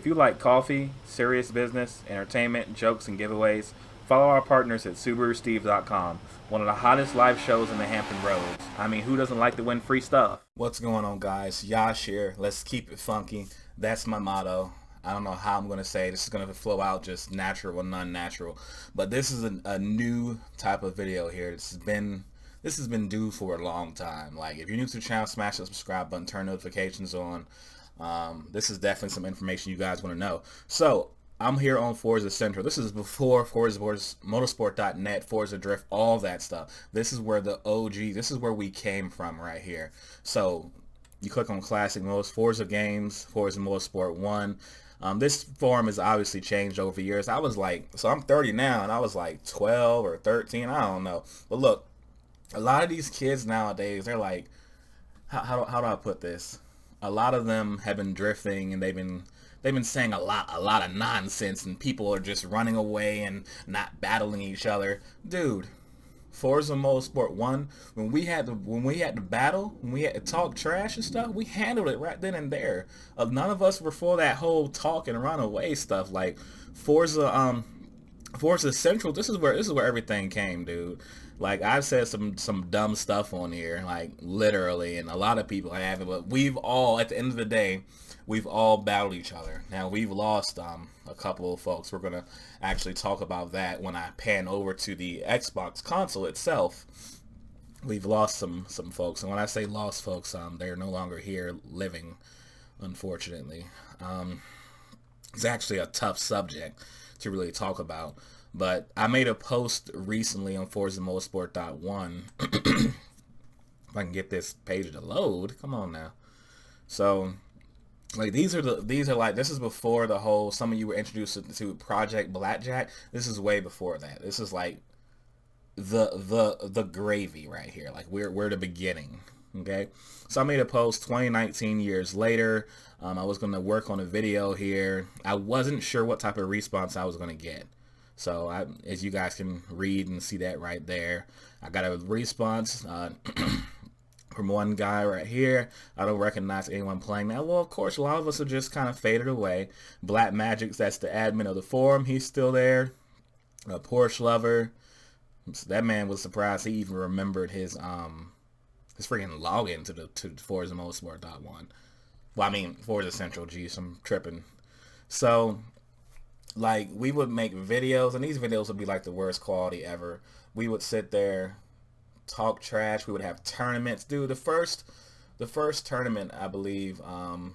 you like coffee, serious business, entertainment, jokes, and giveaways, follow our partners at SubaruSteve.com, one of the hottest live shows in the Hampton Roads. I mean, who doesn't like to win free stuff? What's going on, guys? Yash here. Let's keep it funky. That's my motto. I don't know how I'm going to say it. This is going to flow out just natural and non-natural. But this is a new type of video here. This has been due for a long time. Like, if you're new to the channel, smash the subscribe button, turn notifications on. This is definitely some information you guys want to know. So, I'm here on ForzaCentral. This is before Forza Motorsport.net, Forza Drift, all that stuff. This is where the OG, this is where we came from right here. So, you click on Classic Modes, Forza Games, Forza Motorsport 1. This forum has obviously changed over the years. I was like, so I'm 30 now, and I was like 12 or 13, I don't know. But look, a lot of these kids nowadays, they're like, how do I put this? A lot of them have been drifting, and they've been saying a lot of nonsense, and people are just running away and not battling each other. Dude, Forza Motorsport 1, when we had to battle, when we had to talk trash and stuff, we handled it right then and there. None of us were for that whole talk and run away stuff. Like Forza Central, this is where everything came, dude. Like, I've said some dumb stuff on here, like literally, and a lot of people have it, but we've all, at the end of the day, we've all battled each other. Now, we've lost a couple of folks. We're gonna actually talk about that when I pan over to the Xbox console itself. We've lost some folks, and when I say lost folks, they're no longer here living, unfortunately. It's actually a tough subject to really talk about. But I made a post recently on Forza Motorsport.1. If I can get this page to load, come on now. So, like, this is before the whole, some of you were introduced to Project Blackjack. This is way before that. This is like the gravy right here. Like, we're the beginning. Okay, so I made a post 2019 years later. I was going to work on a video here. I wasn't sure what type of response I was going to get. So, as you guys can read and see that right there, I got a response from one guy right here. I don't recognize anyone playing that. Well, of course, a lot of us have just kind of faded away. Black Magic's, that's the admin of the forum. He's still there. A Porsche lover. That man was surprised he even remembered his freaking login to Forza Motorsport.1. Well, I mean, Forza Central. Geez, I'm tripping. So, like, we would make videos, and these videos would be like the worst quality ever. We would sit there, talk trash. We would have tournaments. Dude, the first tournament, I believe, I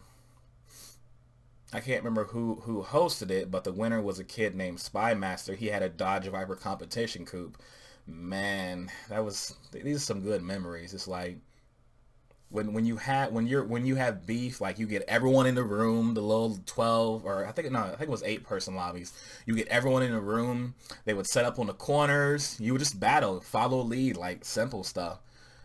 can't remember who hosted it, but the winner was a kid named Spymaster. He had a Dodge Viper competition coupe. Man, these are some good memories. It's like, when you have beef, like, you get everyone in the room, the little 12, or I think it was 8-person lobbies. You get everyone in the room. They would set up on the corners. You would just battle, follow lead, like simple stuff.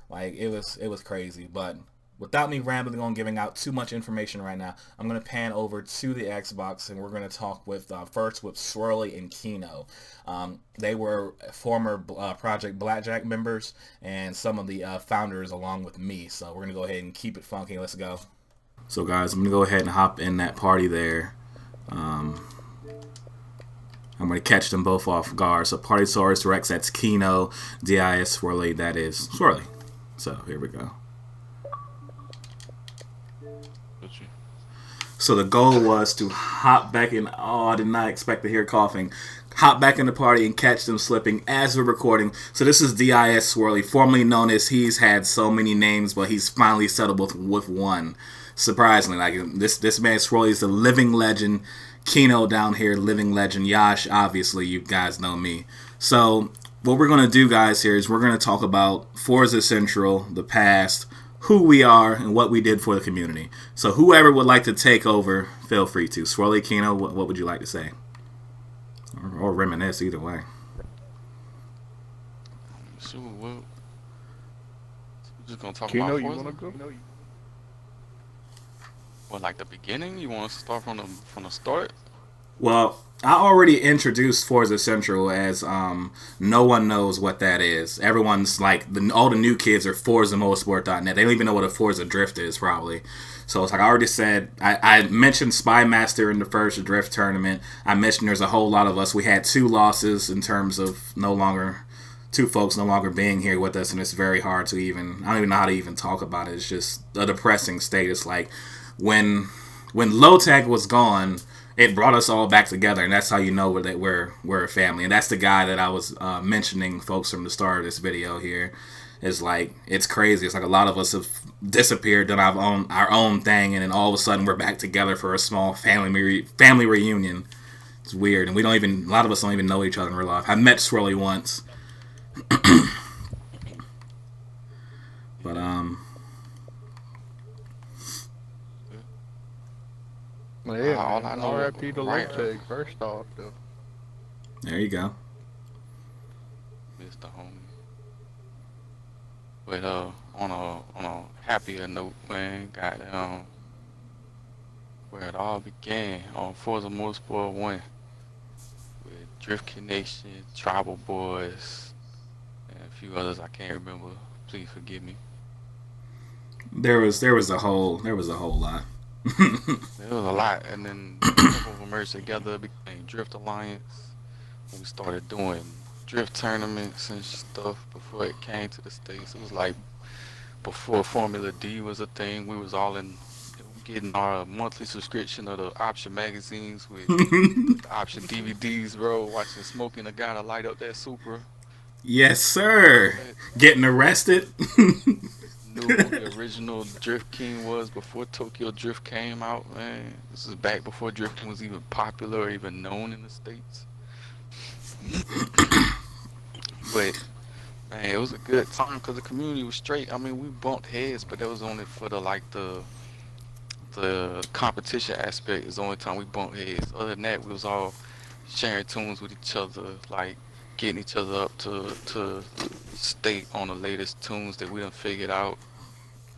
Like, it was crazy. But without me rambling on, giving out too much information right now, I'm gonna pan over to the Xbox, and we're gonna talk with first with Swirly and Kenoe. They were former Project Blackjack members and some of the founders along with me. So we're gonna go ahead and keep it funky. Let's go. So, guys, I'm gonna go ahead and hop in that party there. I'm gonna catch them both off guard. So Partysaurus Rex, that's Kenoe. DIS Swirly, that is Swirly. So here we go. So the goal was to hop back in. Oh, I did not expect to hear coughing. Hop back in the party and catch them slipping as we're recording. So this is DIS Swirly, formerly known as, he's had so many names, but he's finally settled with one. Surprisingly, like, this man Swirly is a living legend. Kenoe down here, living legend. Yash, obviously, you guys know me. So what we're gonna do, guys, here is we're gonna talk about Forza Central, the past, who we are, and what we did for the community. So whoever would like to take over, feel free to. Swirly, Kenoe, what would you like to say? Or reminisce, either way. So we're just gonna talk Kenoe, about you Forza? wanna go? Well, like the beginning? You want to start from the start? Well, I already introduced Forza Central as no one knows what that is. Everyone's like all the new kids are Forza Motorsport.net. They don't even know what a Forza Drift is probably. So it's like I already said. I mentioned Spy Master in the first Drift tournament. I mentioned there's a whole lot of us. We had 2 losses in terms of 2 folks no longer being here with us, and it's very hard to even. I don't even know how to even talk about it. It's just a depressing state. It's like when Low Tech was gone, it brought us all back together, and that's how you know that we're a family. And that's the guy that I was mentioning, folks, from the start of this video here. Is like, it's crazy. It's like a lot of us have disappeared, done our own thing, and then all of a sudden we're back together for a small family reunion. It's weird, and a lot of us don't even know each other in real life. I met Swirly once, but Yeah, all I know, R.I.P. to right, Lopez, first off, though. there you go. Mr. Homie. But on a happier note, man, goddamn, where it all began on Forza Motorsport 1 with Drift Connection, Tribal Boys, and a few others I can't remember. Please forgive me. There was a whole lot. There was a lot, and then a couple of them merged together, became Drift Alliance. We started doing drift tournaments and stuff before it came to the States. It was like before Formula D was a thing. We was all in getting our monthly subscription of the option magazines with the option DVDs, bro. Watching Smoking a guy to light up that Supra. Yes, sir. Getting arrested. Knew who the original Drift King was before Tokyo Drift came out, man. This is back before drifting was even popular or even known in the States. But man, it was a good time because the community was straight. I mean, we bumped heads, but that was only for the competition aspect. Is the only time we bumped heads. Other than that, we was all sharing tunes with each other, like getting each other up to stay on the latest tunes that we done figured out.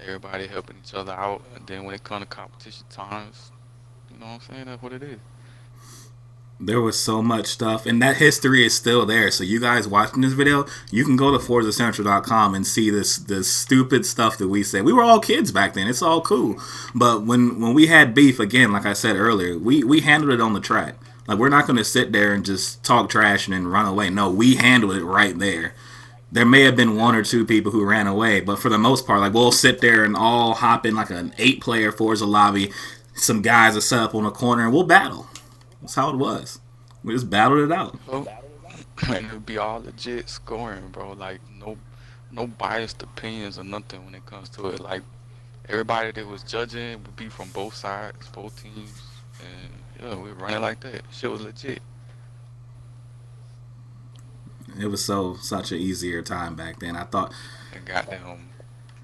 Everybody helping each other out, and then when it comes to competition times, you know what I'm saying? That's what it is. There was so much stuff, and that history is still there. So you guys watching this video, you can go to ForzaCentral.com and see this stupid stuff that we said. We were all kids back then. It's all cool. But when we had beef, again, like I said earlier, we handled it on the track. Like, we're not going to sit there and just talk trash and then run away. No, we handled it right there. There may have been 1 or 2 people who ran away, but for the most part, like, we'll sit there and all hop in like an 8-player Forza lobby. Some guys are set up on a corner, and we'll battle. That's how it was. We just battled it out. Oh, and it would be all legit scoring, bro. Like, no biased opinions or nothing when it comes to it. Like, everybody that was judging would be from both sides, both teams, and yeah, we run it like that. Shit was legit. It was such an easier time back then. I thought. And goddamn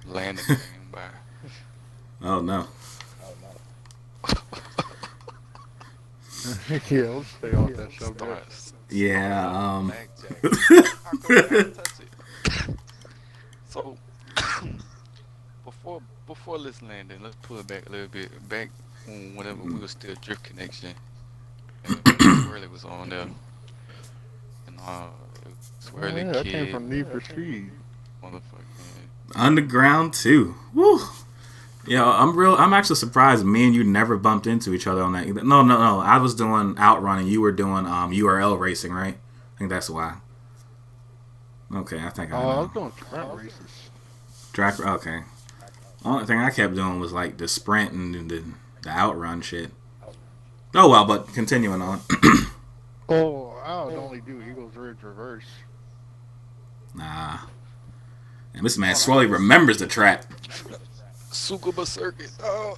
landing game by. Oh no. Yeah, let's stay off that subject. Yeah. So before this landing, let's pull it back a little bit. Back whenever we were still Drift Connection, and Swirly was on there, and Swirly Yeah, that Kid, came from Need for Speed. motherfucking. Underground 2. Woo. Yeah, I'm actually surprised me and you never bumped into each other on that. No. I was doing Outrun and you were doing URL racing, right? I think that's why. Okay, I think I know. I was doing sprint races. Okay. Only thing I kept doing was like the sprint and the Outrun shit. Oh well, but continuing on. Oh, I would only do Eagles Ridge Reverse. Nah. And this man Swirly remembers the track. Tsukuba Circuit. Oh,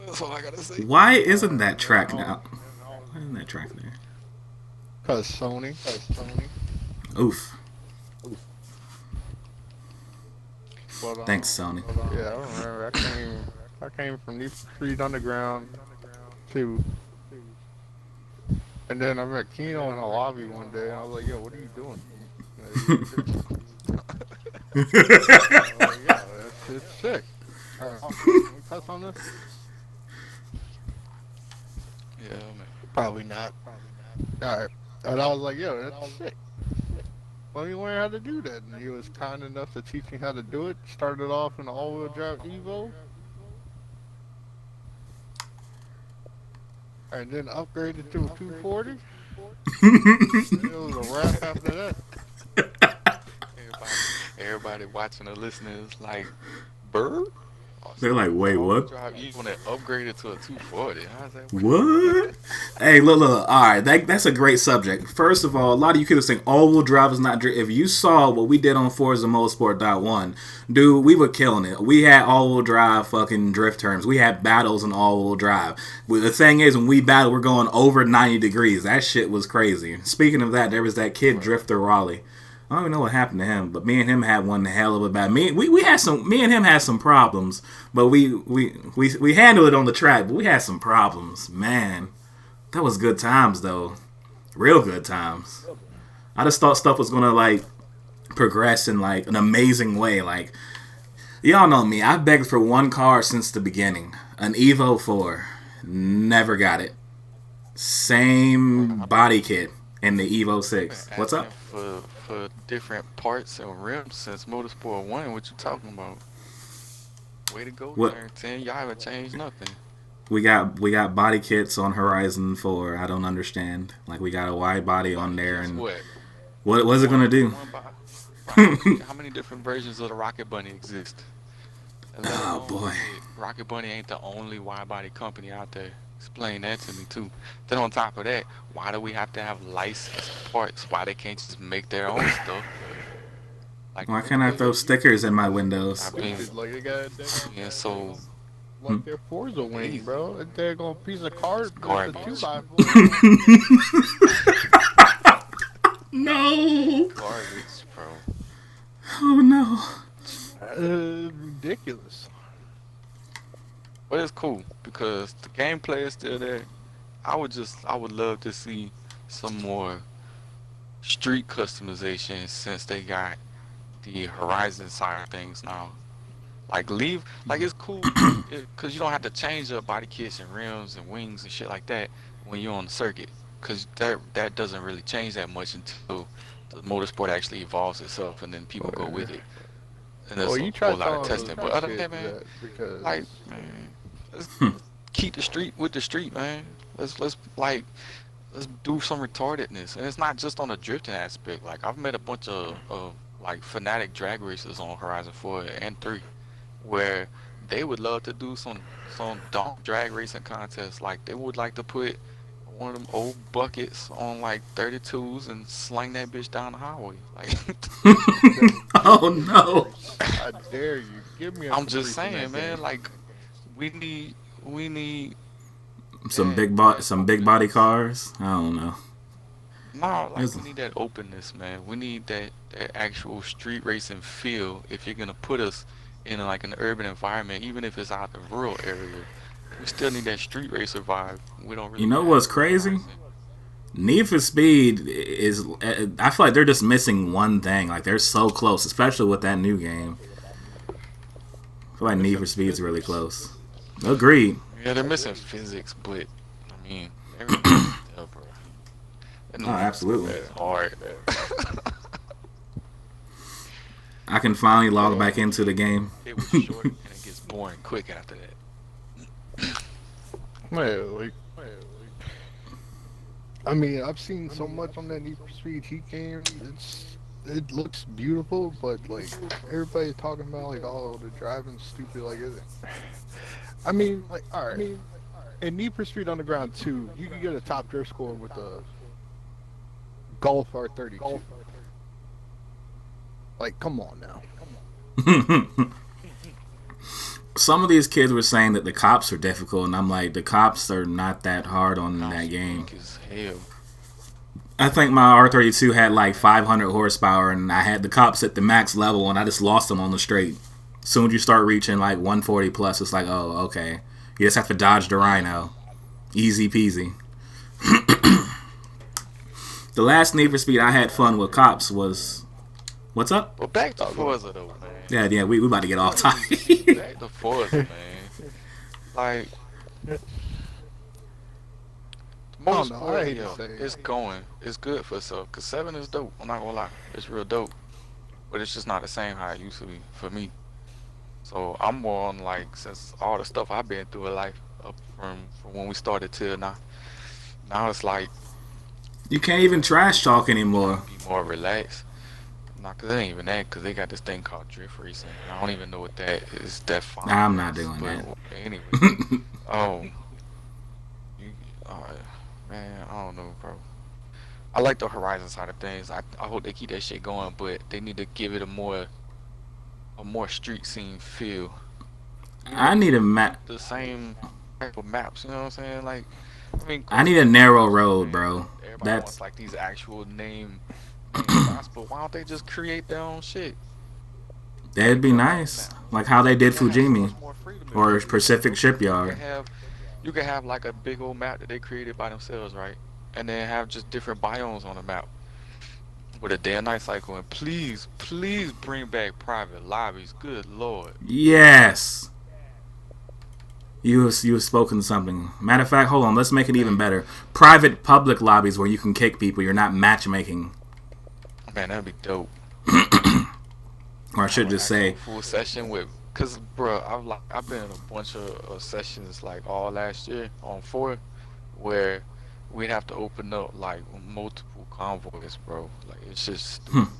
that's all I gotta say. Why isn't that track now? Why isn't that track there? Cause Sony. Oof. But, Thanks, Sony. Yeah, I remember. I came from Need for Speed Underground too. And then I met Kenoe in a lobby one day, and I was like, "Yo, what are you doing?" I was like, yeah, it's sick. Can we touch on this? Yeah, man. Probably not. Alright. And I was like, yo, that's sick. Let me learn how to do that. And he was kind enough to teach me how to do it. Started off in an all-wheel drive Evo. And then upgraded to a 240. It was a wrap after that. Everybody watching or listening is like, Bird? They're like, wait, what? You want to upgrade it to a 240? How's that work? What? Hey, look. All right, that's a great subject. First of all, a lot of you kids are saying all-wheel drive is not drift. If you saw what we did on Forza Motorsport 1, dude, we were killing it. We had all-wheel drive fucking drift terms. We had battles in all-wheel drive. But the thing is, when we battle, we're going over 90 degrees. That shit was crazy. Speaking of that, there was that kid, Drifter Raleigh. I don't even know what happened to him, but me and him had one hell of a bad. Me and him had some problems, but we handled it on the track. But we had some problems, man. That was good times though, real good times. I just thought stuff was gonna like progress in like an amazing way. Like y'all know me, I've begged for one car since the beginning, an Evo 4. Never got it. Same body kit in the Evo 6. What's up? For different parts and rims since Motorsport 1. What you talking about? Way to go, turn 10. Y'all haven't changed nothing. We got body kits on Horizon 4. I don't understand. Like we got a wide body on there, and what was it gonna do? How many different versions of the Rocket Bunny exist? Oh boy, Rocket Bunny ain't the only wide body company out there. Explain that to me too. Then on top of that, why do we have to have licensed parts? Why they can't just make their own stuff? Like, why can't I throw stickers in my windows? Like they got yeah, so like their Forza wing, bro. They're gonna piece of cardboard. No. Garbage, bro. Oh no. Ridiculous. But it's cool because the gameplay is still there. I would love to see some more street customization since they got the Horizon side of things now. Like it's cool because you don't have to change up body kits and rims and wings and shit like that when you're on the circuit, because that doesn't really change that much until the motorsport actually evolves itself and then people go with it. And there's a whole lot of testing. But other than that, man, like, man, let's keep the street with the street, man. Let's do some retardedness. And it's not just on the drifting aspect. Like, I've met a bunch of like fanatic drag racers on Horizon 4 and 3 where they would love to do some dumb drag racing contests. Like, they would like to put one of them old buckets on like 32s and sling that bitch down the highway. Like, oh no! I dare you. Give me. I'm just saying, man. Like, we need some big body cars. I don't know. No, like, we need that openness, man. We need that actual street racing feel. If you're gonna put us in like an urban environment, even if it's out in the rural area, we still need that street racer vibe. We don't really. You know what's crazy? Need for Speed is. I feel like they're just missing one thing. Like, they're so close, especially with that new game. I feel like Need for Speed's really close. Agreed. Yeah, they're missing physics, but I mean, everything's there, bro. Oh, absolutely. It's hard. I can finally log back into the game. It was short and it gets boring quick after that. Well, I mean, I've seen so much on that Need for Speed Heat game. It looks beautiful, but like everybody's talking about like, oh, the driving's stupid. Like, I mean, like, all right. In Need for Speed Underground 2, you can get a top drift score with the Golf R32. Like, come on now. Some of these kids were saying that the cops are difficult, and I'm like, the cops are not that hard on that game. I think my R32 had like 500 horsepower, and I had the cops at the max level, and I just lost them on the straight. As soon as you start reaching like 140 plus, it's like, oh, okay. You just have to dodge the Rhino. Easy peasy. The last Need for Speed I had fun with cops was... What's up? Well, back to Forza though, man. Yeah, we about to get off topic. Back to Forza, man. Like, the I don't know. Motorsport, I hate yeah, to say it. it's going. It's good for itself. Cause 7 is dope. I'm not gonna lie, it's real dope. But it's just not the same how it used to be for me. So I'm more on like since all the stuff I've been through in life up from when we started till now. Now it's like You can't even trash talk trying to anymore. be more relaxed. Not cause it ain't even that, cause they got this thing called drift racing. I don't even know what that is Nah, defined I'm not as. doing But that. anyway, oh, you, uh, man, I don't know, bro. I like the Horizon side of things. I hope they keep that shit going, but they need to give it a more street scene feel. You I know, need a keep map. the same type of maps. You know what I'm saying? Like, I mean, I cool, need a it's narrow Motorsport, road, man, but bro. everybody wants That's like these actual name spots. But why don't they just create their own shit? that'd Make be their own nice, maps. like how they You did can have so Fujimi much more freedom if or you do that, Pacific bro. Shipyard. You can have like a big old map that they created by themselves, right? And then have just different biomes on the map with a day and night cycle. And please, please bring back private lobbies. Good lord. Yes, you have spoken something. Matter of fact, hold on. Let's make it even Hey, better. Private public lobbies where you can kick people. You're not matchmaking, man, that'd be dope. or I should Have an just actual say, full session with, cause bro, I've been in a bunch of sessions like all last year on 4 where we'd have to open up like multiple convoys, bro. Like it's just hmm, stupid.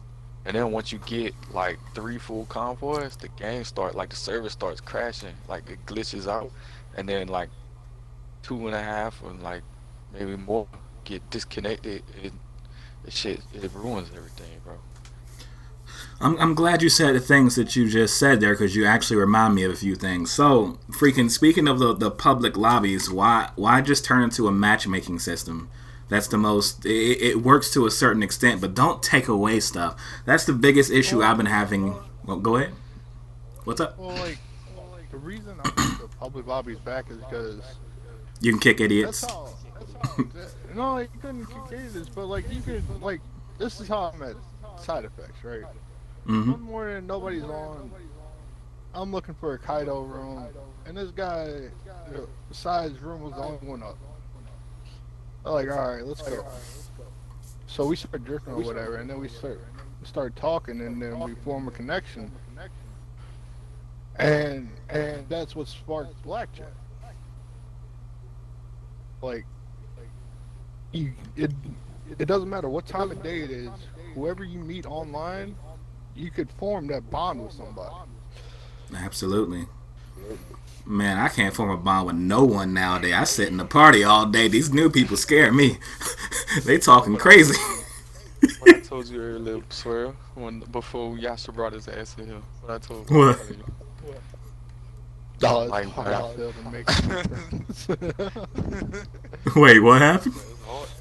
And then once you get like 3 full convoys, the game start like the server starts crashing, like it glitches out, and then like 2.5 and like maybe more get disconnected. It ruins everything, bro. I'm glad you said the things that you just said there because you actually remind me of a few things. So, freaking speaking of the public lobbies, why just turn into a matchmaking system? That's the most. It works to a certain extent, but don't take away stuff. That's the biggest issue I've Well, been having. Well, go ahead. What's up? well, like the reason I want the public lobbies back is because You can kick that's idiots. how. No, like, you couldn't kick this, but like you could like this is how I'm at side effects, right? Mm-hmm. One morning nobody's on. I'm looking for a Kaido room, and this guy, besides room was the only one up. I'm like, all right, let's go. So we start drifting or whatever, and then we start talking, and then we form a connection, and that's what sparked Blackjack. Like, you, it doesn't matter what time of day it is. Whoever you meet online, you could form that bond with somebody. Absolutely. Man, I can't form a bond with no one nowadays. I sit in the party all day. These new people scare me. They talking What I told crazy. you, what I told you earlier, swear, when before Yasha brought his ass in here. What I What? tell you. Oh, it's Like, hard as hell to make new friends. Wait, what happened?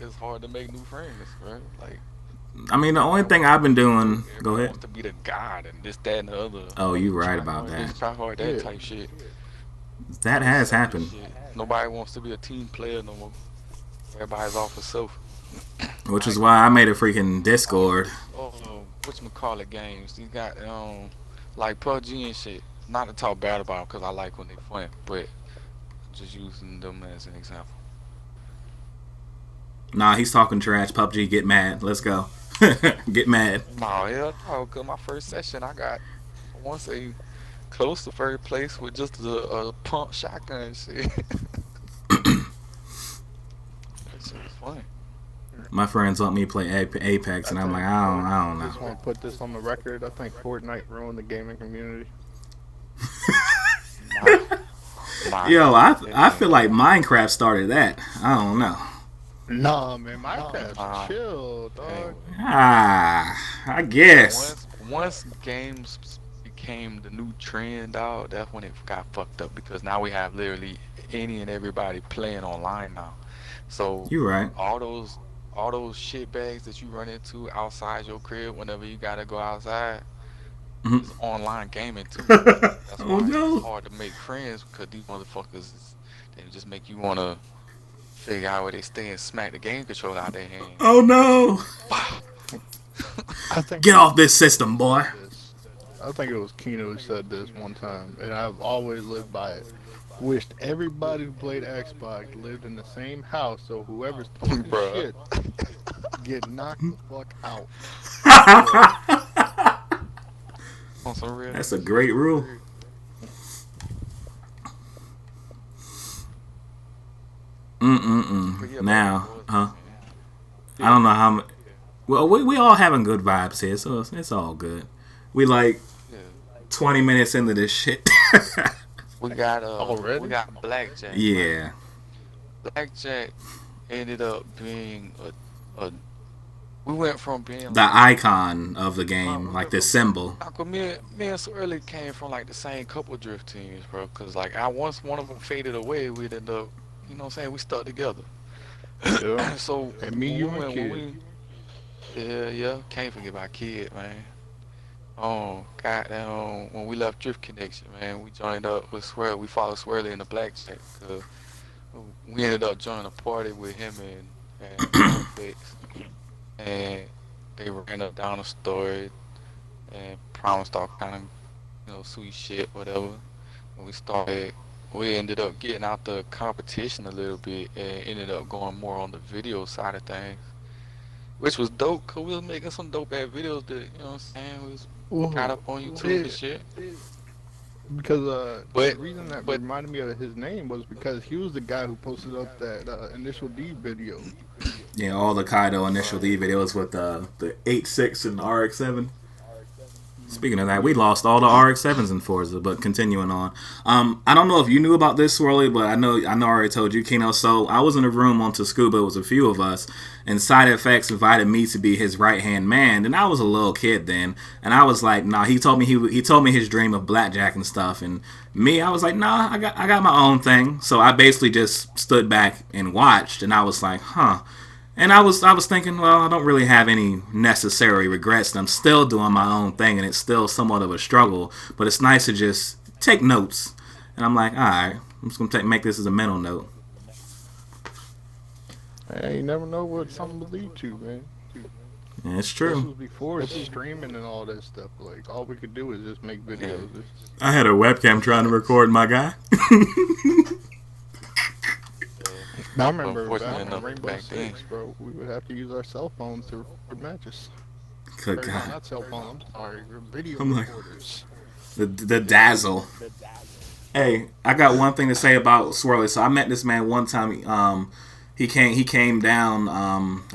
it's hard to make new friends, right? Like I mean, the only thing I've been doing. Go everybody ahead. wants to be the god and this, that, and the other. Oh, you right Try about hard this, that. try hard that Yeah. type shit. That All this has selfish happened, shit. Nobody wants to be a team player no more. Everybody's off for self. which is Like why I made a freaking all Discord. these whatchamacallit games. You got like PUBG and shit. Not to talk bad about them because I like when they fun, but just using them as an example. Nah, he's talking trash. PUBG, get mad. Let's go. Get mad. No, hell no, cause my first session I want to say close to third place with just a pump shotgun and shit. That shit was fun. My friends want me to play Apex, I and I'm like, think I don't know. just want to put this on the record. I think Fortnite ruined the gaming community. My, my, Yo, I it feel like Minecraft started that. I don't know. Nah, man, Minecraft's Nah. chill, dog. Anyway, I guess. once games became the new trend, dog, that's when it got fucked up because now we have literally any and everybody playing online now. So You right. all those shit bags that you run into outside your crib whenever you gotta go outside Mhm. is online gaming too. That's Oh why it's no. hard to make friends because these motherfuckers they just make you wanna figure out where they stay and smack the game controller out their hand. Oh no. I think Get off this system, boy. this. I think it was Kenoe who said this one time, and I've always lived by it. wished everybody who played Xbox lived in the same house, so whoever's talking Bruh. shit get knocked the fuck out. But On some real That's a shit. great rule. But yeah, Now, Forza, huh? man. I don't know how. Well, we all having good vibes here, so it's all good. We like Yeah. 20 minutes into this shit. We already? got Blackjack, right? Yeah, Blackjack ended up being a we went from being the like icon of the game, we like went the from symbol. like me and Swirly came from like the same couple drift teams, bro. Cause like I once one of them faded away, we'd end up, you know what I'm saying, we stuck together. yeah, So and me, you, and when kid. we yeah, can't forget about kid, man. Oh, goddamn, when we left Drift Connection, man, we joined up with Swirly. We followed Swirly in the Blackjack. We ended up joining a party with him and Apex, and they ran up down a story and promised all kind of, sweet shit, whatever. When we ended up getting out the competition a little bit and ended up going more on the video side of things, which was dope, cause we was making some dope ass videos that, you know what I'm saying, was got Whoa, up on YouTube and yeah, shit. because the But, reason that but reminded me of his name was because he was the guy who posted up that Initial D video. Yeah, all the Kaido initial D videos with the 8.6 and the RX-7. Speaking of that, we lost all the RX-7s in Forza, but continuing on. I don't know if you knew about this, Swirly, but I know I already told you, Keno. So I was in a room on Tascuba, it was a few of us, and Side FX invited me to be his right-hand man, and I was a little kid then, and I was like, nah, he told me his dream of blackjack and stuff, and me, I was like, nah, I got my own thing. So I basically just stood back and watched, and I was like, huh. And I was thinking, well, I don't really have any necessary regrets. I'm still doing my own thing, and it's still somewhat of a struggle. But it's nice to just take notes. And I'm like, all right, I'm just gonna make this as a mental note. Hey, you never know what something will lead to, man. And it's This true. was before streaming and all that stuff. Like all we could do is just make yeah, videos. I had a webcam trying to record my guy. yeah. Now I But remember unfortunately back on enough, Rainbow back then, Six, bro, we would have to use our cell phones to record matches. Good Or no, God. not cell phones. I'm sorry, video I'm like recorders. the dazzle. Hey, I got one thing to say about Swirly. So I met this man one time. He came down.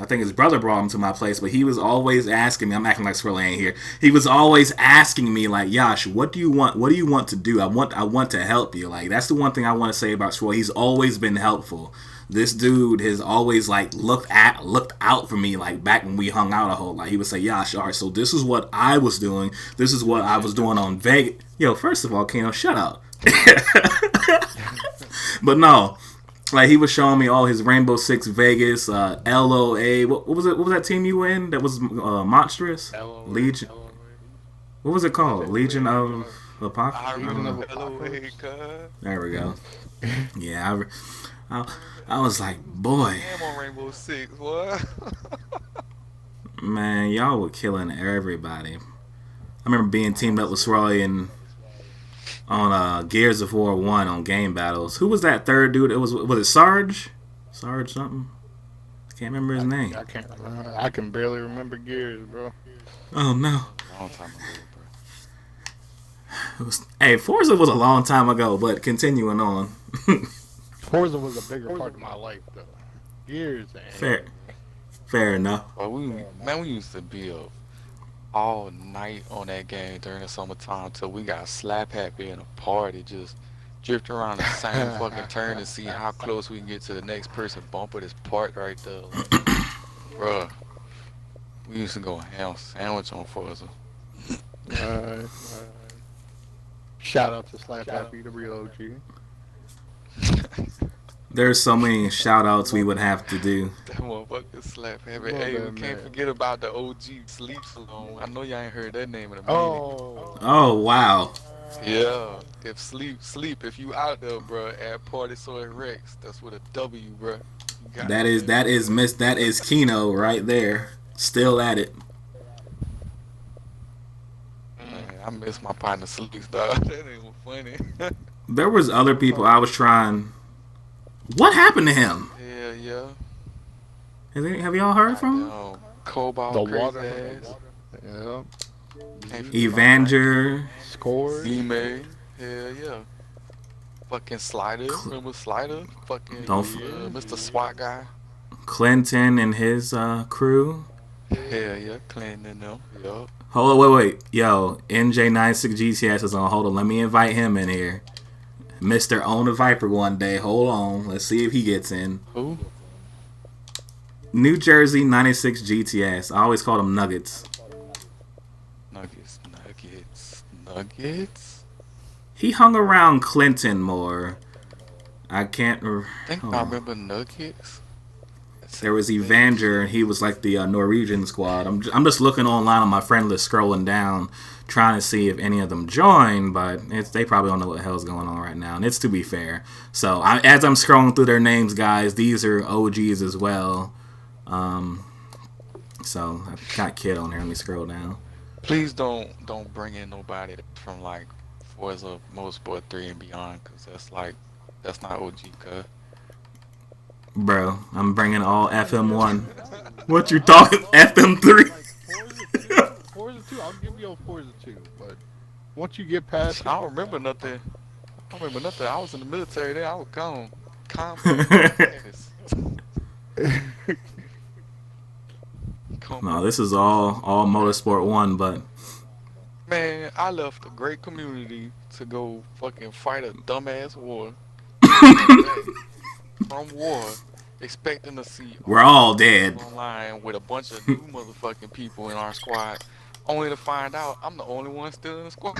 I think his brother brought him to my place, but he was always asking me. I'm acting like Swirly ain't here. He was always asking me like, Yash, what do you want? What do you want to do? I want to help you. Like that's the one thing I want to say about Swirly. He's always been helpful. This dude has always like looked out for me like back when we hung out a whole lot. He would say, Yash, all right, so this is what I was doing. This is what I was doing on Vegas. Yo, first of all, Keno, shut up. But no, like he was showing me all his Rainbow Six Vegas, LOA. What was it? What was that team you in? That was monstrous. Legion. What was it called? Legion of Apocalypse. I I don't know. remember LOA, cuz. There we go. Yeah, I was like, boy, Damn on Rainbow Six, what? man, y'all were killing everybody. I remember being teamed up with Swirly and on Gears of War 1 on game battles. Who was that third dude? Was it Sarge? Sarge something? I can't remember his name. I can't remember. I can barely remember Gears, bro. Oh no. Long time ago, bro. Hey, Forza was a long time ago, but continuing on. Forza was a bigger part of my life, though. Gears, Fair. Fair enough. But we used to be up all night on that game during the summertime till we got slap happy in a party, just drift around the same fucking turn to see how close we can get to the next person bumper that's parked right there. Like, bruh, we used to go ham sandwich on Forza. uh, shout out to Slap Happy, the real OG. There's so many shout outs we would have to do. That motherfucker slap happy. Love Hey, we that can't man. forget about the OG Sleep Salon. I know y'all ain't heard that name in a minute. Oh, Oh wow. Yeah, if sleep, if you out there, bruh, at Party Soy Rex, that's with a W, bruh. You got That it, that is Keno right there. Still at it. man, I miss my partner Sleeps, dog. That ain't funny. There was other people I was trying. What happened to him? Yeah. Have y'all heard from him? Cobalt, The crazy water. ass. Yeah. Evanger. Score. E-May. Hell yeah. Fucking Slider. Remember Slider? Fucking Mr. SWAT guy. Clinton and his crew. Hell yeah, Clinton and them. Yup. Hold on, wait. Yo, NJ96 GTS is on. Hold on, let me invite him in here. Mr. Own a Viper one day. Hold on. Let's see if he gets in. Who? New Jersey 96 GTS. I always call them Nuggets. Nuggets? He hung around Clinton more. I can't... I think I remember Nuggets. There was Evanger, and he was like the Norwegian squad. I'm just looking online on my friend list, scrolling down, trying to see if any of them joined, but they probably don't know what the hell's going on right now, and it's to be fair. So as I'm scrolling through their names, guys, these are OGs as well. So I've got Kid on here. Let me scroll down. Please don't bring in nobody from like Forza Motorsport 3 and beyond, because that's not OG, cuz. Bro, I'm bringing all FM1. What you talking? FM3? Forza 2, I'll give you a Forza 2, but once you get past... I don't remember nothing. I was in the military there. I was gone. No, this is all Motorsport 1, but... Man, I left a great community to go fucking fight a dumbass war. From war, expecting to see we're all dead online with a bunch of new motherfucking people in our squad, only to find out I'm the only one still in the squad.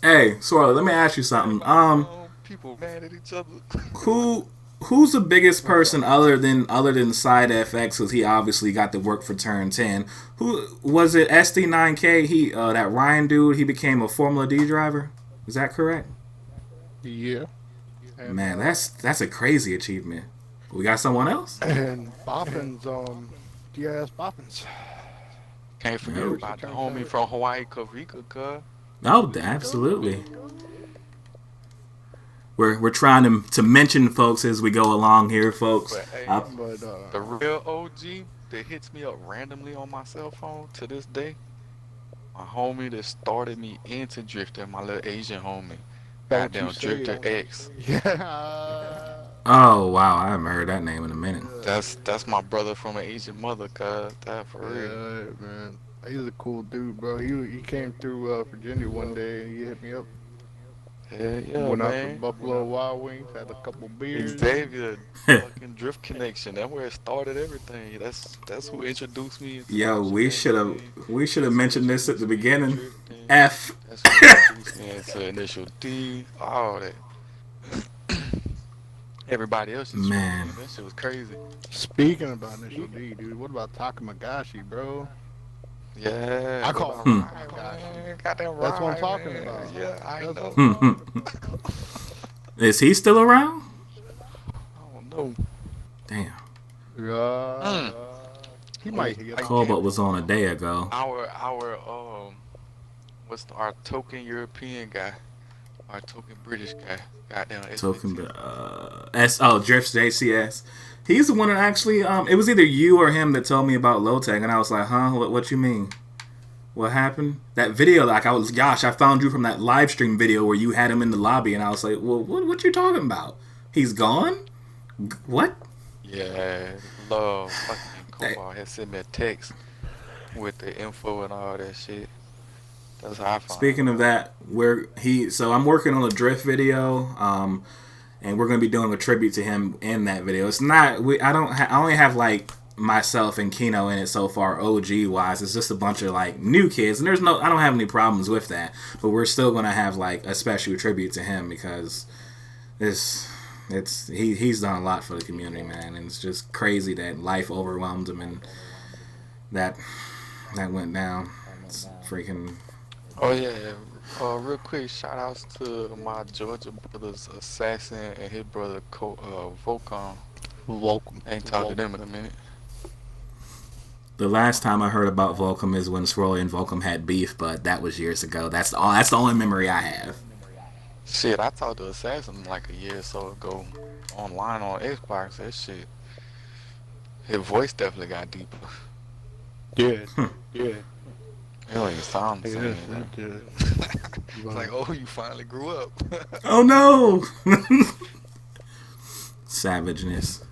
Hey, Swirly, let me ask you something. People mad at each other. Who's the biggest person other than Side FX? Because he obviously got to work for Turn 10. Who was it? SD9K. He that Ryan dude. He became a Formula D driver. Is that correct? Yeah. And, man, that's a crazy achievement. We got someone else? And Boffins, DS Boffins. Can't forget about the homie from Hawaii, Kavika, cuz. Oh, absolutely. We're trying to mention folks as we go along here, folks. But, hey, the real OG that hits me up randomly on my cell phone to this day, my homie that started me into drifting, my little Asian homie. Goddamn Drifter X. Yeah. Oh wow, I haven't heard that name in a minute. That's my brother from an Asian mother, cuz. That for real. Yeah, man. He's a cool dude, bro. He came through Virginia one day and he hit me up. Hell yeah, Went man. out to Buffalo Wild Wings, had a couple beers. Xavier, fucking Drift Connection. That's where it started everything. That's who introduced me. Yo, we should have mentioned this at the beginning. F. That's who introduced me into Initial D. All that. Everybody else is man. That shit was crazy. Speaking about Initial D, dude, what about Takamagashi, bro? Yeah. I call him Takamagashi. That's what I'm talking about. Yeah, I know. Is he still around? I don't know. Damn. He might hit. Cobalt was on a day ago. Our our token European guy, our token British guy, goddamn token Drifts JCS. He's the one that actually it was either you or him that told me about Lotec, and I was like, huh, what you mean? What happened? That video, like I found you from that live stream video where you had him in the lobby, and I was like, well, what you talking about? He's gone? What? Yeah, love fucking Cobalt had sent me a text with the info and all that shit. That's how I found Speaking of that, so I'm working on a drift video, and we're gonna be doing a tribute to him in that video. It's not I only have like myself and Kenoe in it so far, OG wise. It's just a bunch of like new kids, and I don't have any problems with that. But we're still gonna have like a special tribute to him because he's done a lot for the community, man, and it's just crazy that life overwhelmed him and that went down. It's freaking. Oh yeah, real quick, shout outs to my Georgia brothers, Assassin and his brother Volcom. Ain't talked to them in a minute. The last time I heard about Volcom is when Swirly and Volcom had beef, but that was years ago. That's the only memory I have. Shit, I talked to Assassin like a year or so ago online on Xbox. That shit, his voice definitely got deeper. Yeah, yeah. It don't even sound the Yeah, same. It's like, wow. oh, you finally grew up. Oh no! Savageness.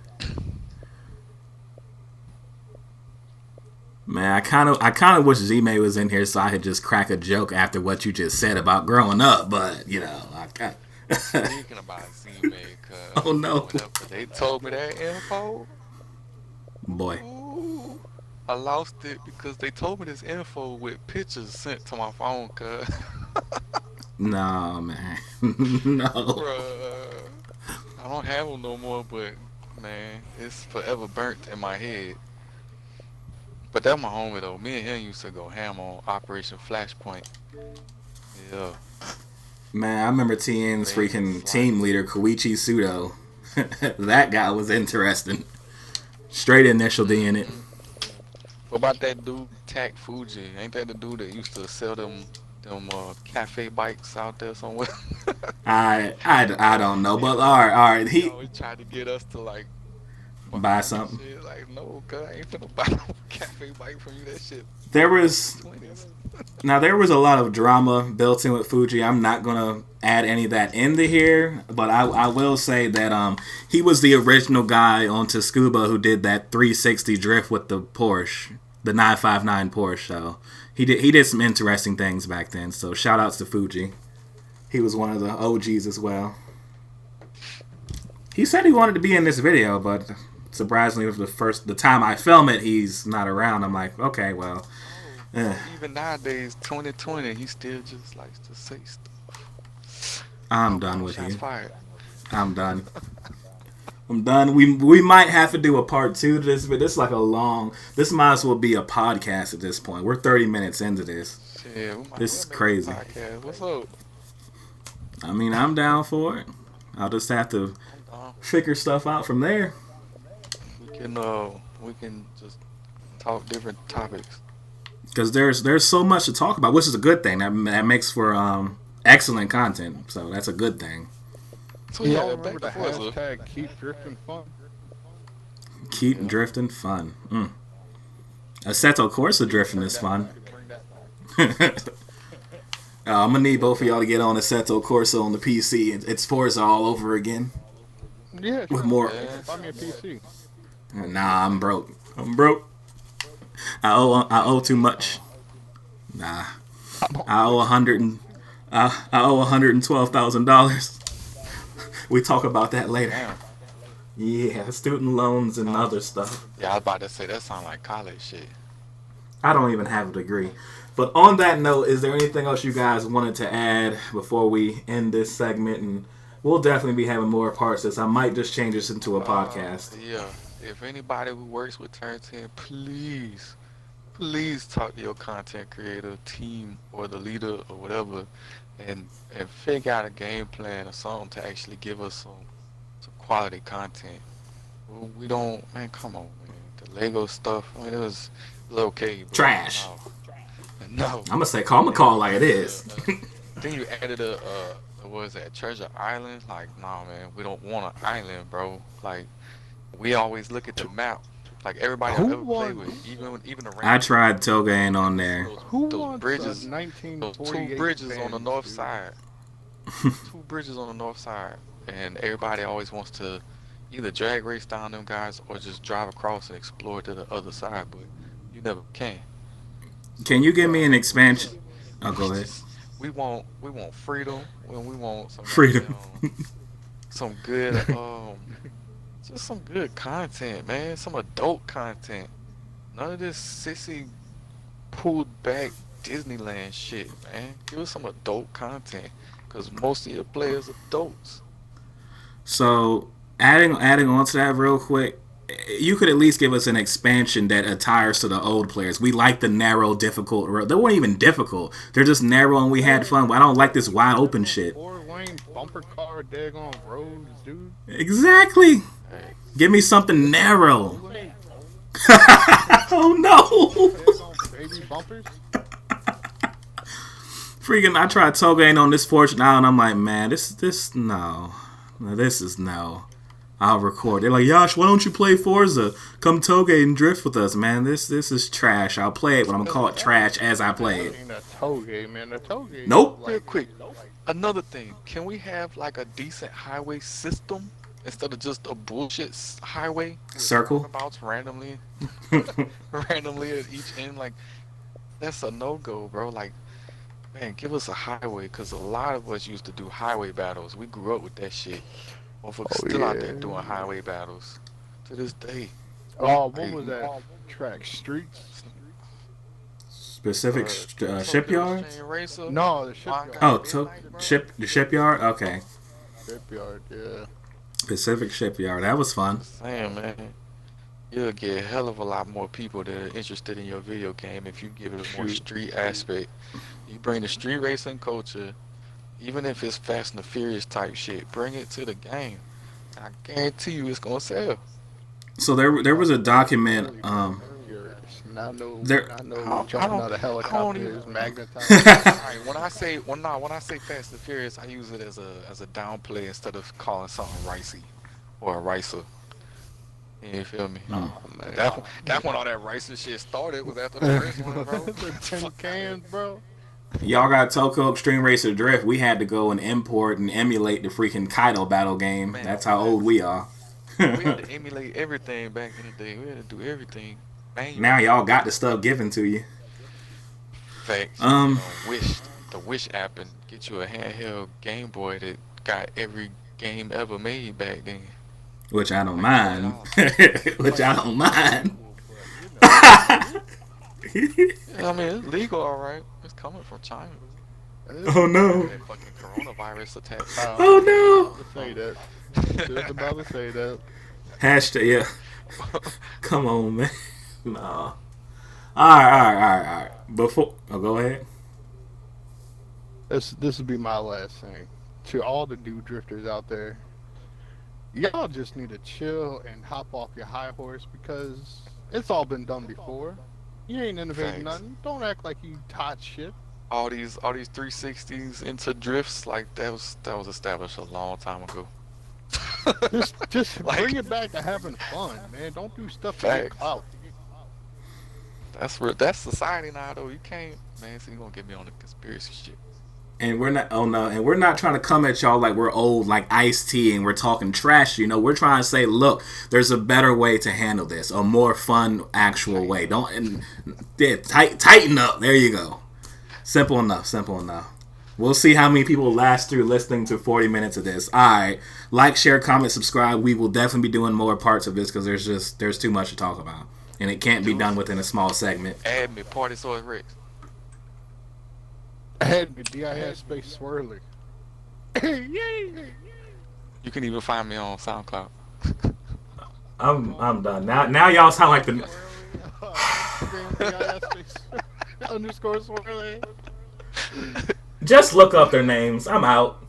Man, I kind of wish Z-May was in here so I could just crack a joke after what you just said about growing up, but you know, I can't. Speaking about Z-May, cause Oh no, whenever they told me that info, boy. ooh, I lost it because they told me this info with pictures sent to my phone, cause No, man, no. bruh, I don't have them no more, but man, it's forever burnt in my head. But that's my homie though. Me and him used to go ham on Operation Flashpoint. Yeah, Man, I remember TN's Vegas freaking team slice. leader Koichi Sudo. That guy was interesting. Straight initial D in it. Hmm. What about that dude Tak Fuji? Ain't that the dude that used to sell them cafe bikes out there somewhere? I don't know, he but always all right. he He always tried to get us to like buy buy him something. shit. Like, no, cuz I ain't finna buy no cafe bike from you. That shit There in the was 20s. Now there was a lot of drama built in with Fuji. I'm not gonna add any of that into here, but I will say that he was the original guy on Tsukuba who did that 360 drift with the Porsche, the 959 Porsche. So he did some interesting things back then. So shout outs to Fuji. He was one of the OGs as well. He said he wanted to be in this video, but surprisingly, with the time I film it, he's not around. I'm like, okay, well. Oh, Eh. bro, even nowadays, 2020, he still just likes to say stuff. I'm Oh, done wow, with shots you. fired. I'm done. I'm done. We might have to do a part two to this, but this is like a long. This might as well be a podcast at this point. We're 30 minutes into this. Shit, we might This well is make it a crazy. podcast. What's up? I mean, I'm down for it. I'll just have to I'm down. figure stuff out from there. We can just talk different topics. Because there's so much to talk about, which is a good thing. That makes for excellent content. So that's a good thing. So Yeah, yeah, remember back to the Forza. hashtag keep drifting fun? Keep Yeah. drifting fun. Assetto Corsa drifting is fun. You could bring that back. I'm gonna need both of y'all to get on Assetto Corsa on the PC. It's Forza all over again Yeah, with sure. more. Yeah. Buy me a PC. Nah, I'm broke. I'm broke. I owe too much. Nah, I owe $112,000. We talk about that later. Damn. Yeah, student loans and Oh, other stuff. yeah, I was about to say that sound like college shit. I don't even have a degree. But on that note, is there anything else you guys wanted to add before we end this segment? And we'll definitely be having more parts of this. I might just change this into a podcast. Yeah. If anybody who works with Turn 10, please talk to your content creator team or the leader or whatever, and figure out a game plan or something to actually give us some quality content. We don't, man. Come on, man. The Lego stuff. I mean, it was okay, but Trash. no. I'm gonna say, call McCall like it Yeah. is. Then you added what is that, Treasure Island? Like, nah, man, we don't want an island, bro. Like, we always look at the map. Like everybody I've Who ever played won? with, even the I Rangers, tried Toga ain't on there. Who those wants bridges, a those 1948 two bridges on the Benz, north dude? side, two bridges on the north side, and everybody always wants to either drag race down them guys or just drive across and explore to the other side, but you never can. Can you give me an We expansion? just, Oh, we go ahead. just, we want freedom when we want some Freedom. goddamn, some good just some good content, man. Some adult content. None of this sissy pulled back Disneyland shit, man. Give us some adult content, cause most of your players are adults. So adding on to that real quick, you could at least give us an expansion that attires to the old players. We like the narrow, difficult road. They weren't even difficult. They're just narrow and we had fun. I don't like this wide open shit. 4-lane bumper car daggone roads, dude. Exactly. Hey, Give me something narrow. 2-lane Oh no. daggone baby bumpers. Freaking, I tried Togaing on this Fortune Island. I'm like, man, this no, this is no. I'll record. They're like, Yash, why don't you play Forza? Come Togaing and drift with us, man. This is trash. I'll play it, but I'm gonna call it trash as I play it. Ain't a Togaing, man. A Togaing. Nope. Real quick, another thing. Can we have like a decent highway system instead of just a bullshit highway? Circle. About randomly, randomly at each end. Like, that's a no-go, bro. Like, man, give us a highway, because a lot of us used to do highway battles. We grew up with that shit. Motherfuckers still out there doing highway battles to this day. Oh, what was that track? Streets? Specific shipyards? No, the shipyard. Oh, the shipyard? Okay. Shipyard, yeah. Pacific Shipyard. That was fun. Saying, man, you'll get a hell of a lot more people that are interested in your video game if you give it a more street aspect. You bring the street racing culture, even if it's Fast and the Furious type shit, bring it to the game. I guarantee you it's gonna sell. So there was a document. I know jumping out of helicopter is magnetized. Right, when I say Fast and Furious, I use it as a downplay instead of calling something ricey or a ricer. You feel me? Oh, man. That when all that ricing shit started was after the first one, bro. The 10 cans, bro. Y'all got Toko Extreme Racer Drift. We had to go and import and emulate the freaking Kaido battle game. Man, that's how old we are. We had to emulate everything back in the day. We had to do everything. Now y'all got the stuff given to you. Facts. The Wish app and get you a handheld Game Boy that got every game ever made back then. Which I don't mind. Which I don't mind. I mean, it's legal, alright. It's coming from China. Oh no. That fucking coronavirus attack. Oh no. Say that. Just about to say that. Hashtag, yeah. Come on, man. No. Alright. Before, go ahead. This will be my last thing. To all the new drifters out there, y'all just need to chill and hop off your high horse, because it's all been done before. You ain't innovating nothing. Don't act like you hot shit. All these 360s into drifts, like that was established a long time ago. Just Like, bring it back to having fun, man. Don't do stuff to get clout. That's society now, though. You can't, man. So you gonna get me on the conspiracy shit. And we're not trying to come at y'all like we're old, like Ice-T, and we're talking trash. You know, we're trying to say, look, there's a better way to handle this, a more fun, actual way. Tighten up. There you go. Simple enough. We'll see how many people last through listening to 40 minutes of this. All right, like, share, comment, subscribe. We will definitely be doing more parts of this because there's too much to talk about, and it can't be done within a small segment. Add me, Party Source Rex. Add me, DIS space Swirly. You can even find me on SoundCloud. I'm done. Now y'all sound like the _Swirly. Just look up their names. I'm out.